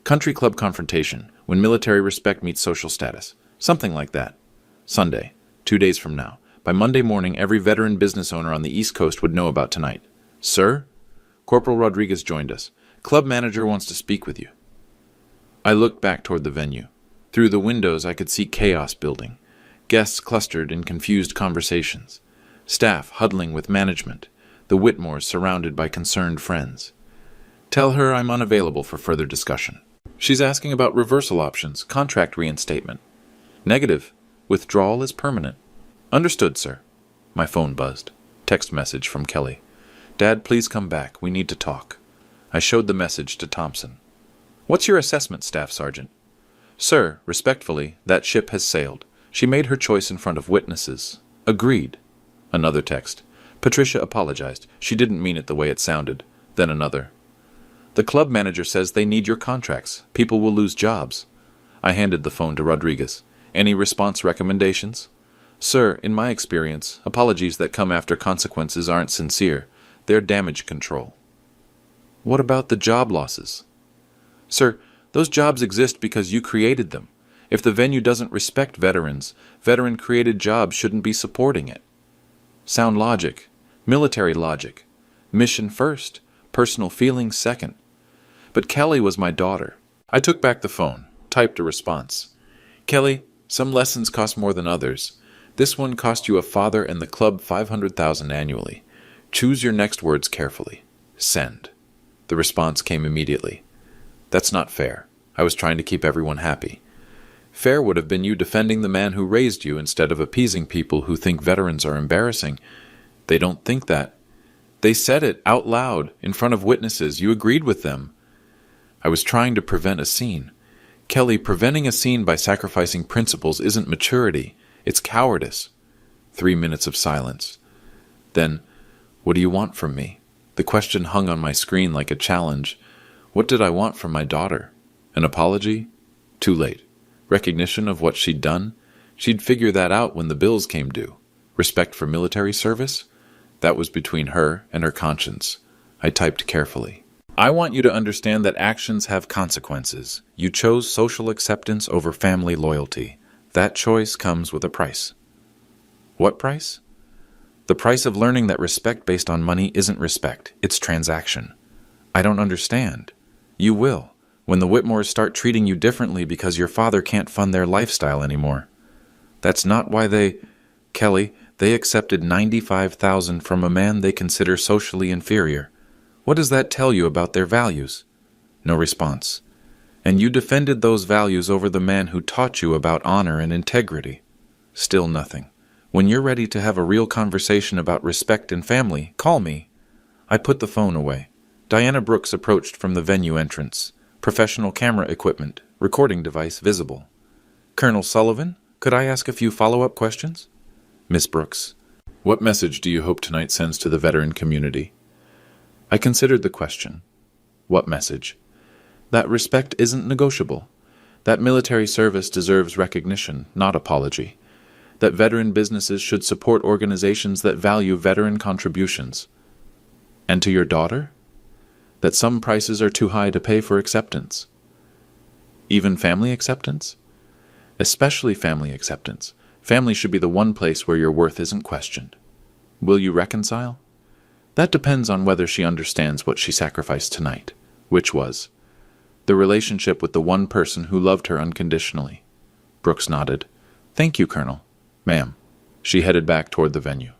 Country club confrontation, when military respect meets social status. Something like that. Sunday, 2 days from now. By Monday morning, every veteran business owner on the East Coast would know about tonight. Sir? Corporal Rodriguez joined us. Club manager wants to speak with you. I looked back toward the venue. Through the windows, I could see chaos building. Guests clustered in confused conversations. Staff huddling with management. The Whitmores surrounded by concerned friends. Tell her I'm unavailable for further discussion. She's asking about reversal options, contract reinstatement. Negative. Withdrawal is permanent. Understood, sir. My phone buzzed. Text message from Kelly. Dad, please come back. We need to talk. I showed the message to Thompson. What's your assessment, Staff Sergeant? Sir, respectfully, that ship has sailed. She made her choice in front of witnesses. Agreed. Another text. Patricia apologized. She didn't mean it the way it sounded. Then another. The club manager says they need your contracts. People will lose jobs. I handed the phone to Rodriguez. Any response recommendations? Sir, in my experience, apologies that come after consequences aren't sincere. They're damage control. What about the job losses? Sir, Those jobs exist because you created them. If the venue doesn't respect veterans, veteran-created jobs shouldn't be supporting it. Sound logic. Military logic. Mission first, personal feelings second. But Kelly was my daughter. I took back the phone, typed a response. Kelly, some lessons cost more than others. This one cost you a father and the club $500,000 annually. Choose your next words carefully. Send. The response came immediately. That's not fair. I was trying to keep everyone happy. Fair would have been you defending the man who raised you instead of appeasing people who think veterans are embarrassing. They don't think that. They said it out loud, in front of witnesses. You agreed with them. I was trying to prevent a scene. Kelly, preventing a scene by sacrificing principles isn't maturity. It's cowardice. 3 minutes of silence. Then, what do you want from me? The question hung on my screen like a challenge. What did I want from my daughter? An apology? Too late. Recognition of what she'd done? She'd figure that out when the bills came due. Respect for military service? That was between her and her conscience. I typed carefully. I want you to understand that actions have consequences. You chose social acceptance over family loyalty. That choice comes with a price. What price? The price of learning that respect based on money isn't respect, it's transaction. I don't understand. You will, when the Whitmores start treating you differently because your father can't fund their lifestyle anymore. That's not why Kelly, they accepted $95,000 from a man they consider socially inferior. What does that tell you about their values? No response. And you defended those values over the man who taught you about honor and integrity. Still nothing. When you're ready to have a real conversation about respect and family, call me. I put the phone away. Diana Brooks approached from the venue entrance. Professional camera equipment, recording device visible. Colonel Sullivan, could I ask a few follow-up questions? Miss Brooks, what message do you hope tonight sends to the veteran community? I considered the question. What message? That respect isn't negotiable. That military service deserves recognition, not apology. That veteran businesses should support organizations that value veteran contributions. And to your daughter? That some prices are too high to pay for acceptance. Even family acceptance? Especially family acceptance. Family should be the one place where your worth isn't questioned. Will you reconcile? That depends on whether she understands what she sacrificed tonight, which was the relationship with the one person who loved her unconditionally. Brooks nodded. Thank you, Colonel. Ma'am. She headed back toward the venue.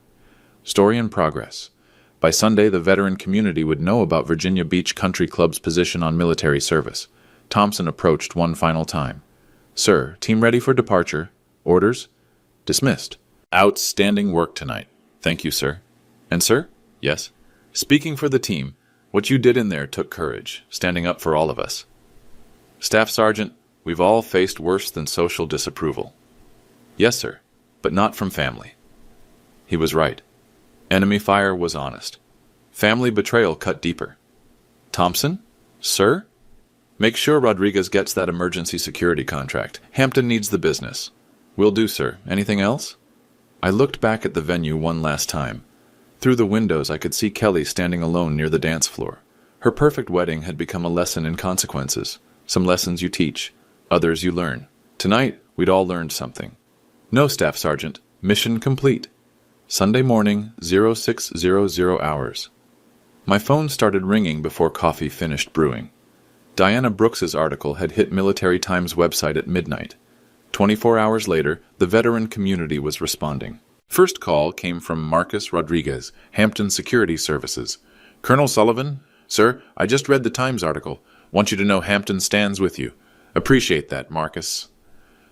Story in progress. By Sunday, the veteran community would know about Virginia Beach Country Club's position on military service. Thompson approached one final time. Sir, team ready for departure. Orders? Dismissed. Outstanding work tonight. Thank you, sir. And sir? Yes? Speaking for the team, what you did in there took courage, standing up for all of us. Staff Sergeant, we've all faced worse than social disapproval. Yes, sir, but not from family. He was right. Enemy fire was honest. Family betrayal cut deeper. Thompson? Sir? Make sure Rodriguez gets that emergency security contract. Hampton needs the business. Will do, sir. Anything else? I looked back at the venue one last time. Through the windows, I could see Kelly standing alone near the dance floor. Her perfect wedding had become a lesson in consequences. Some lessons you teach, others you learn. Tonight, we'd all learned something. No, Staff Sergeant. Mission complete. Sunday morning, 0600 hours. My phone started ringing before coffee finished brewing. Diana Brooks's article had hit Military Times website at midnight. 24 hours later, the veteran community was responding. First call came from Marcus Rodriguez, Hampton Security Services. Colonel Sullivan? Sir, I just read the Times article. Want you to know Hampton stands with you. Appreciate that, Marcus.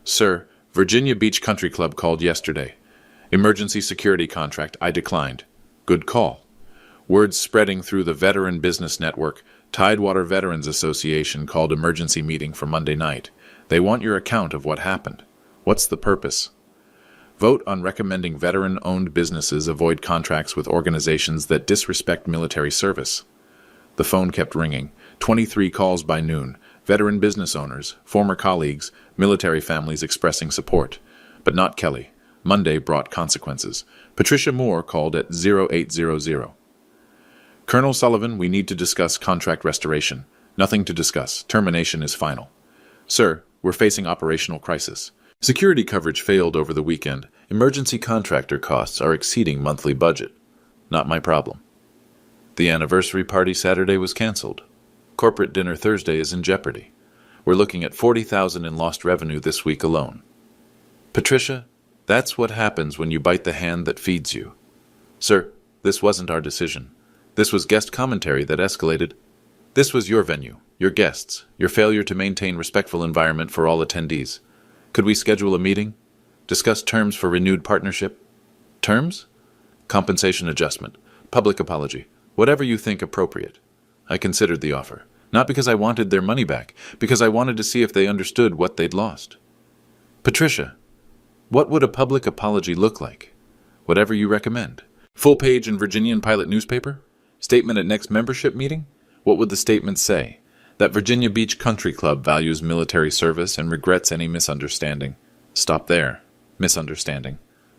Sir, Virginia Beach Country Club called yesterday. Emergency security contract, I declined. Good call. Word spreading through the Veteran Business Network. Tidewater Veterans Association called emergency meeting for Monday night. They want your account of what happened. What's the purpose? Vote on recommending veteran-owned businesses avoid contracts with organizations that disrespect military service. The phone kept ringing. 23 calls by noon. Veteran business owners, former colleagues, military families expressing support. But not Kelly. Monday brought consequences. Patricia Moore called at 0800. Colonel Sullivan, we need to discuss contract restoration. Nothing to discuss. Termination is final. Sir, we're facing operational crisis. Security coverage failed over the weekend. Emergency contractor costs are exceeding monthly budget. Not my problem. The anniversary party Saturday was canceled. Corporate dinner Thursday is in jeopardy. We're looking at $40,000 in lost revenue this week alone. Patricia, that's what happens when you bite the hand that feeds you. Sir, this wasn't our decision. This was guest commentary that escalated. This was your venue, your guests, your failure to maintain respectful environment for all attendees. Could we schedule a meeting? Discuss terms for renewed partnership? Terms? Compensation adjustment, public apology, whatever you think appropriate. I considered the offer, not because I wanted their money back, because I wanted to see if they understood what they'd lost. Patricia, what would a public apology look like? Whatever you recommend. Full page in Virginian Pilot newspaper? Statement at next membership meeting? What would the statement say? That Virginia Beach Country Club values military service and regrets any misunderstanding. Stop there. Misunderstanding.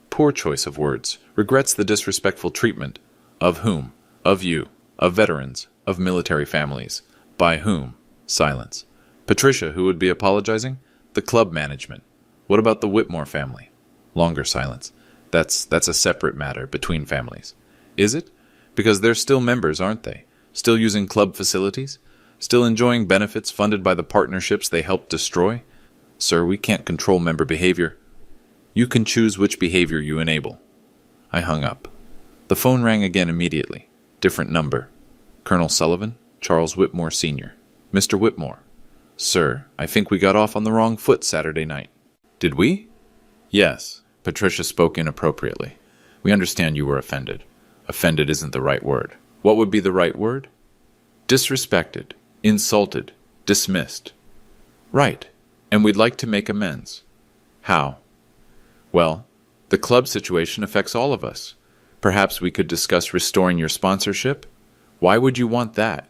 Poor choice of words. Regrets the disrespectful treatment. Of whom? Of you. Of veterans. Of military families. By whom? Silence. Patricia, who would be apologizing? The club management. What about the Whitmore family? Longer silence. That's a separate matter between families. Is it? Because they're still members, aren't they? Still using club facilities? Still enjoying benefits funded by the partnerships they helped destroy? Sir, we can't control member behavior. You can choose which behavior you enable. I hung up. The phone rang again immediately. Different number. Colonel Sullivan, Charles Whitmore Sr. Mr. Whitmore. Sir, I think we got off on the wrong foot Saturday night. Did we? Yes. Patricia spoke inappropriately. We understand you were offended. Offended isn't the right word. What would be the right word? Disrespected, insulted, dismissed. Right. And we'd like to make amends. How? Well, the club situation affects all of us. Perhaps we could discuss restoring your sponsorship? Why would you want that?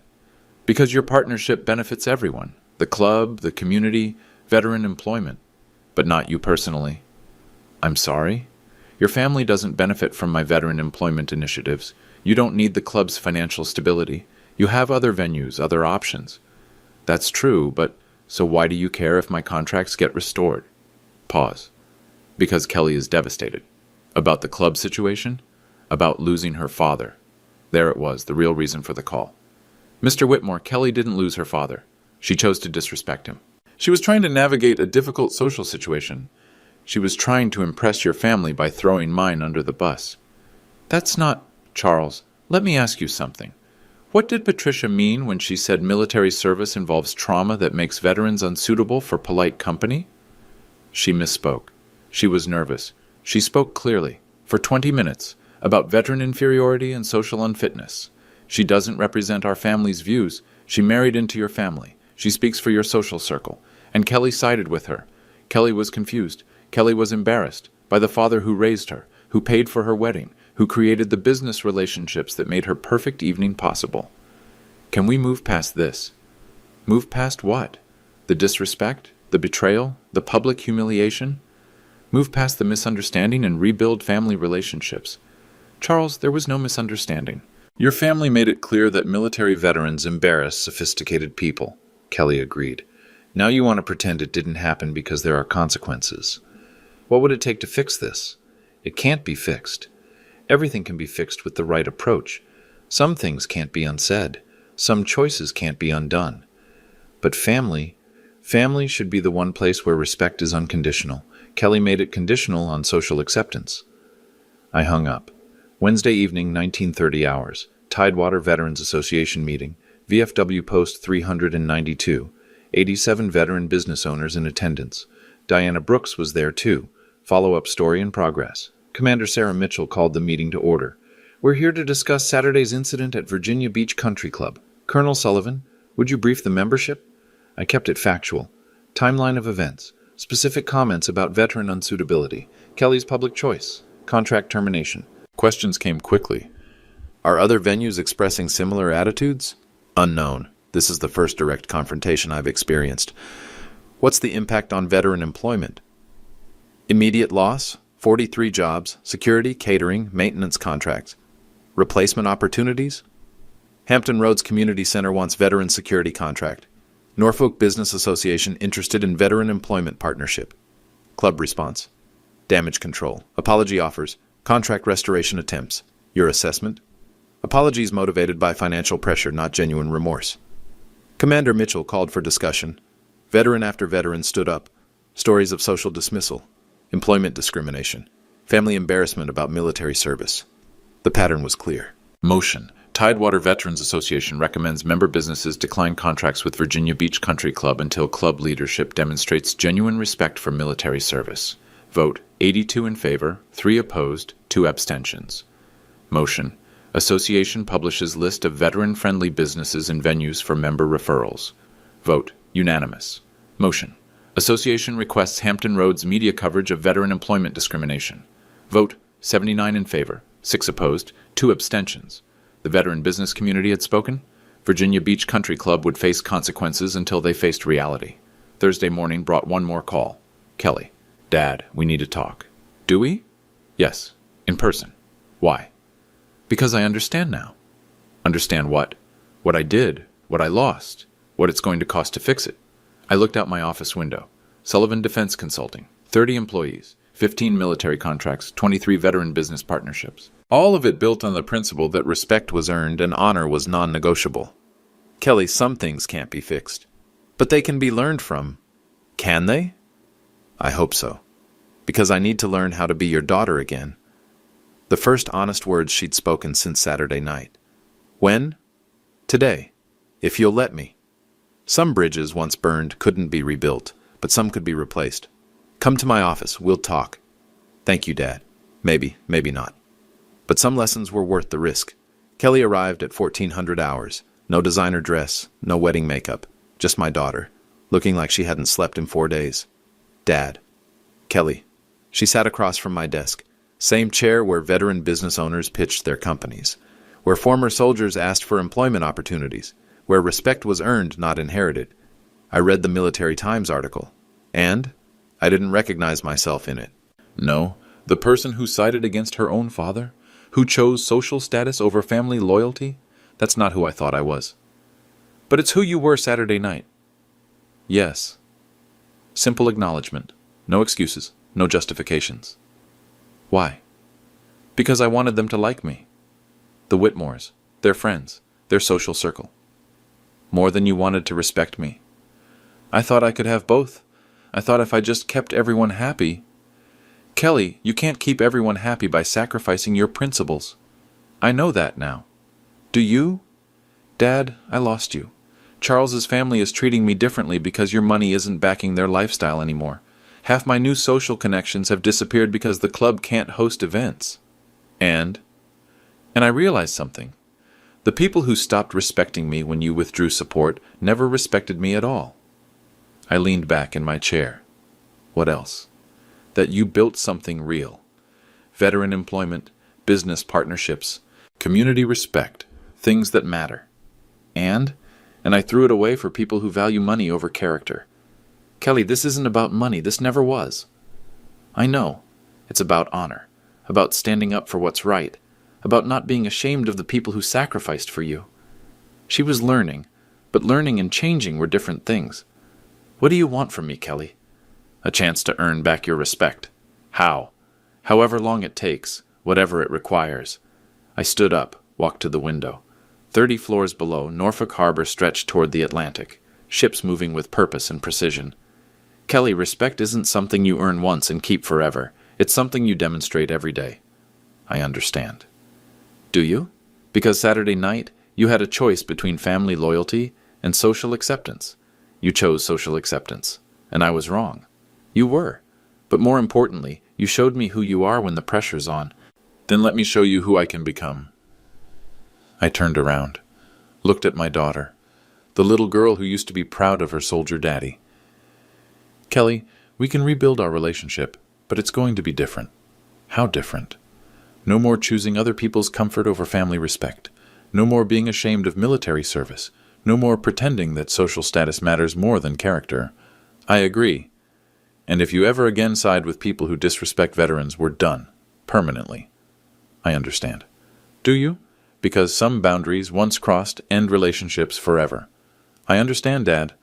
Because your partnership benefits everyone. The club, the community, veteran employment. But not you personally. I'm sorry? Your family doesn't benefit from my veteran employment initiatives. You don't need the club's financial stability. You have other venues, other options. That's true, but so why do you care if my contracts get restored? Pause. Because Kelly is devastated. About the club situation? About losing her father. There it was, the real reason for the call. Mr. Whitmore, Kelly didn't lose her father. She chose to disrespect him. She was trying to navigate a difficult social situation. She was trying to impress your family by throwing mine under the bus. That's not... Charles, let me ask you something. What did Patricia mean when she said military service involves trauma that makes veterans unsuitable for polite company? She misspoke. She was nervous. She spoke clearly, for 20 minutes, about veteran inferiority and social unfitness. She doesn't represent our family's views. She married into your family. She speaks for your social circle. And Kelly sided with her. Kelly was confused. Kelly was embarrassed by the father who raised her, who paid for her wedding, who created the business relationships that made her perfect evening possible. Can we move past this? Move past what? The disrespect? The betrayal? The public humiliation? Move past the misunderstanding and rebuild family relationships. Charles, there was no misunderstanding. Your family made it clear that military veterans embarrass sophisticated people. Kelly agreed. Now you want to pretend it didn't happen because there are consequences. What would it take to fix this? It can't be fixed. Everything can be fixed with the right approach. Some things can't be unsaid. Some choices can't be undone. But family should be the one place where respect is unconditional. Kelly made it conditional on social acceptance. I hung up. Wednesday evening, 1930 hours. Tidewater Veterans Association meeting. VFW Post 392. 87 veteran business owners in attendance. Diana Brooks was there too. Follow-up story in progress. Commander Sarah Mitchell called the meeting to order. We're here to discuss Saturday's incident at Virginia Beach Country Club. Colonel Sullivan, would you brief the membership? I kept it factual. Timeline of events. Specific comments about veteran unsuitability. Kelly's public choice. Contract termination. Questions came quickly. Are other venues expressing similar attitudes? Unknown. This is the first direct confrontation I've experienced. What's the impact on veteran employment? Immediate loss, 43 jobs, security, catering, maintenance contracts. Replacement opportunities? Hampton Roads Community Center wants veteran security contract. Norfolk Business Association interested in veteran employment partnership. Club response. Damage control. Apology offers. Contract restoration attempts. Your assessment? Apologies motivated by financial pressure, not genuine remorse. Commander Mitchell called for discussion. Veteran after veteran stood up. Stories of social dismissal, employment discrimination, family embarrassment about military service. The pattern was clear. Motion. Tidewater Veterans Association recommends member businesses decline contracts with Virginia Beach Country Club until club leadership demonstrates genuine respect for military service. Vote 82 in favor, 3 opposed, 2 abstentions. Motion. Association publishes list of veteran-friendly businesses and venues for member referrals. Vote unanimous. Motion. Association requests Hampton Roads media coverage of veteran employment discrimination. Vote 79 in favor, 6 opposed, 2 abstentions. The veteran business community had spoken. Virginia Beach Country Club would face consequences until they faced reality. Thursday morning brought one more call. Kelly. Dad, we need to talk. Do we? Yes, in person. Why? Because I understand now. Understand what? What I did, what I lost, what it's going to cost to fix it. I looked out my office window. Sullivan Defense Consulting, 30 employees, 15 military contracts, 23 veteran business partnerships. All of it built on the principle that respect was earned and honor was non-negotiable. Kelly, some things can't be fixed, but they can be learned from. Can they? I hope so, because I need to learn how to be your daughter again. The first honest words she'd spoken since Saturday night. When? Today, if you'll let me. Some bridges once burned couldn't be rebuilt, but some could be replaced. Come to my office, we'll talk. Thank you, Dad. Maybe, maybe not. But some lessons were worth the risk. Kelly arrived at 1400 hours. No designer dress, no wedding makeup. Just my daughter, looking like she hadn't slept in 4 days. Dad. Kelly. She sat across from my desk. Same chair where veteran business owners pitched their companies. Where former soldiers asked for employment opportunities. Where respect was earned, not inherited. I read the Military Times article. And I didn't recognize myself in it. No, the person who sided against her own father? Who chose social status over family loyalty? That's not who I thought I was. But it's who you were Saturday night. Yes. Simple acknowledgement. No excuses. No justifications. Why? Because I wanted them to like me. The Whitmores, their friends, their social circle. More than you wanted to respect me. I thought I could have both. I thought if I just kept everyone happy. Kelly, you can't keep everyone happy by sacrificing your principles. I know that now. Do you? Dad, I lost you. Charles's family is treating me differently because your money isn't backing their lifestyle anymore. Half my new social connections have disappeared because the club can't host events. And I realized something. The people who stopped respecting me when you withdrew support never respected me at all. I leaned back in my chair. What else? That you built something real. Veteran employment, business partnerships, community respect, things that matter. And I threw it away for people who value money over character. Kelly, this isn't about money. This never was. I know. It's about honor, about standing up for what's right, about not being ashamed of the people who sacrificed for you. She was learning, but learning and changing were different things. What do you want from me, Kelly? A chance to earn back your respect. How? However long it takes, whatever it requires. I stood up, walked to the window. 30 floors below, Norfolk Harbor stretched toward the Atlantic, ships moving with purpose and precision. Kelly, respect isn't something you earn once and keep forever. It's something you demonstrate every day. I understand. Do you? Because Saturday night, you had a choice between family loyalty and social acceptance. You chose social acceptance, and I was wrong. You were. But more importantly, you showed me who you are when the pressure's on. Then let me show you who I can become. I turned around, looked at my daughter, the little girl who used to be proud of her soldier daddy. Kelly, we can rebuild our relationship, but it's going to be different. How different? No more choosing other people's comfort over family respect. No more being ashamed of military service. No more pretending that social status matters more than character. I agree. And if you ever again side with people who disrespect veterans, we're done. Permanently. I understand. Do you? because some boundaries once crossed end relationships forever. I understand, Dad.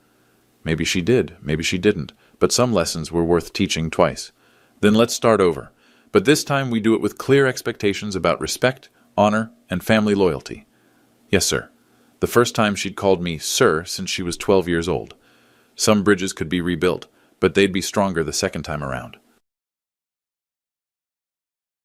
Maybe she did, maybe she didn't, but some lessons were worth teaching twice. Then let's start over. But this time we do it with clear expectations about respect, honor, and family loyalty. Yes, sir. The first time she'd called me sir since she was 12 years old. Some bridges could be rebuilt, but they'd be stronger the second time around.